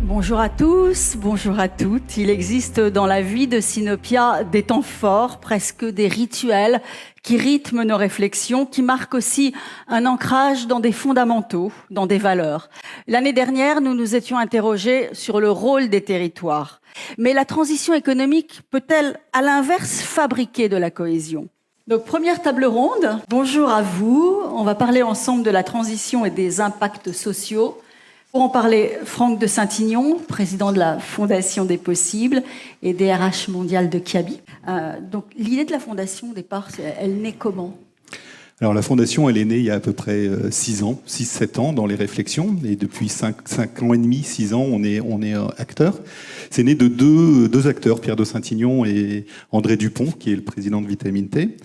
Bonjour à tous, bonjour à toutes. Il existe dans la vie de Sinopia des temps forts, presque des rituels qui rythment nos réflexions, qui marquent aussi un ancrage dans des fondamentaux, dans des valeurs. L'année dernière, nous nous étions interrogés sur le rôle des territoires. Mais la transition économique peut-elle, à l'inverse, fabriquer de la cohésion ? Donc, première table ronde. Bonjour à vous. On va parler ensemble de la transition et des impacts sociaux. Pour en parler, Franck de Saint-Ignon, président de la Fondation des Possibles et DRH mondial de Kiabi. Donc, l'idée de la Fondation, au départ, elle naît comment ? Alors la Fondation, elle est née il y a à peu près 6-7 ans dans les réflexions. Et depuis 5 ans et demi, 6 ans, on est acteur. C'est né de deux acteurs, Pierre de Saint-Ignon et André Dupont, qui est le président de Vitamine T,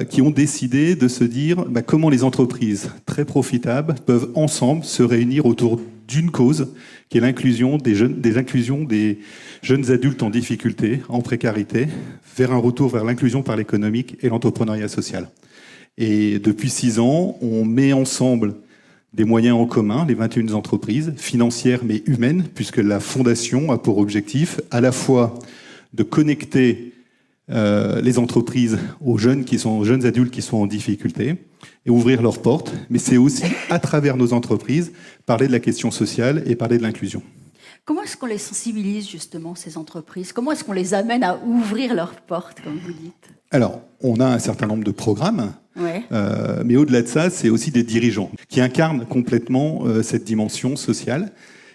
qui ont décidé de se dire comment les entreprises très profitables peuvent ensemble se réunir autour d'une cause, qui est l'inclusion des jeunes adultes en difficulté, en précarité, vers un retour vers l'inclusion par l'économique et l'entrepreneuriat social. Et depuis 6 ans, on met ensemble des moyens en commun, les 21 entreprises, financières mais humaines, puisque la Fondation a pour objectif à la fois de connecter les entreprises aux jeunes adultes qui sont en difficulté et ouvrir leurs portes, mais c'est aussi, à travers nos entreprises, parler de la question sociale et parler de l'inclusion. Comment est-ce qu'on les sensibilise justement, ces entreprises ? Comment est-ce qu'on les amène à ouvrir leurs portes, comme vous dites ? Alors, on a un certain nombre de programmes, ouais. Mais au-delà de ça, c'est aussi des dirigeants qui incarnent complètement cette dimension sociale.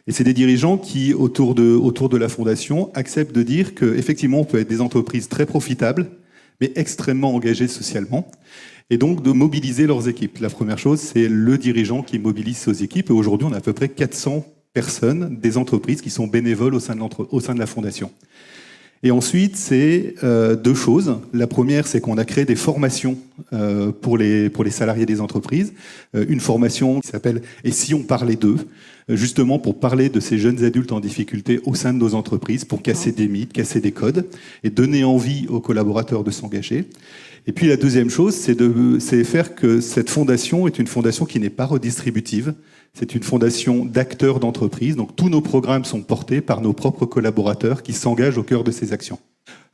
Et c'est des dirigeants qui, autour de la Fondation, acceptent de dire qu'effectivement, on peut être des entreprises très profitables, mais extrêmement engagées socialement, et donc de mobiliser leurs équipes. La première chose, c'est le dirigeant qui mobilise ses équipes. Et aujourd'hui, on a à peu près 400 personnes, des entreprises qui sont bénévoles au sein de la Fondation. Et ensuite, c'est 2 choses. La première, c'est qu'on a créé des formations pour les salariés des entreprises. Une formation qui s'appelle « Et si on parlait d'eux ?» justement pour parler de ces jeunes adultes en difficulté au sein de nos entreprises, pour casser des mythes, casser des codes et donner envie aux collaborateurs de s'engager. Et puis la deuxième chose, c'est faire que cette fondation est une fondation qui n'est pas redistributive. C'est une fondation d'acteurs d'entreprise. Donc tous nos programmes sont portés par nos propres collaborateurs qui s'engagent au cœur de ces actions.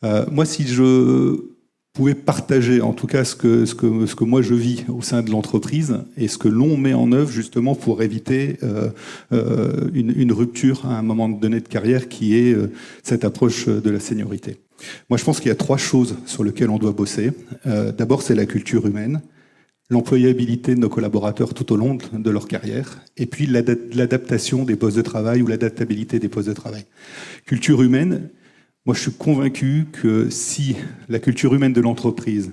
Moi, si je pouvais partager en tout cas ce que moi je vis au sein de l'entreprise et ce que l'on met en œuvre justement pour éviter une rupture à un moment donné de carrière qui est cette approche de la seniorité. Moi, je pense qu'il y a 3 choses sur lesquelles on doit bosser. D'abord, c'est la culture humaine, l'employabilité de nos collaborateurs tout au long de leur carrière, et puis l'adaptation des postes de travail ou l'adaptabilité des postes de travail. Culture humaine, moi je suis convaincu que si la culture humaine de l'entreprise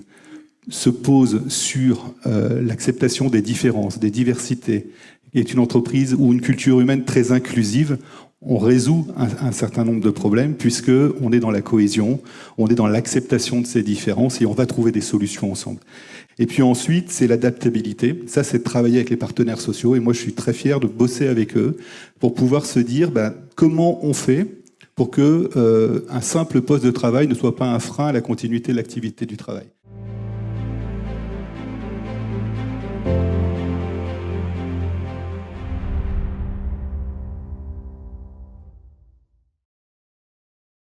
se pose sur l'acceptation des différences, des diversités, est une entreprise ou une culture humaine très inclusive, on résout un certain nombre de problèmes puisqu'on est dans la cohésion, on est dans l'acceptation de ces différences et on va trouver des solutions ensemble. Et puis ensuite, c'est l'adaptabilité. Ça, c'est de travailler avec les partenaires sociaux. Et moi, je suis très fier de bosser avec eux pour pouvoir se dire comment on fait pour que un simple poste de travail ne soit pas un frein à la continuité de l'activité du travail.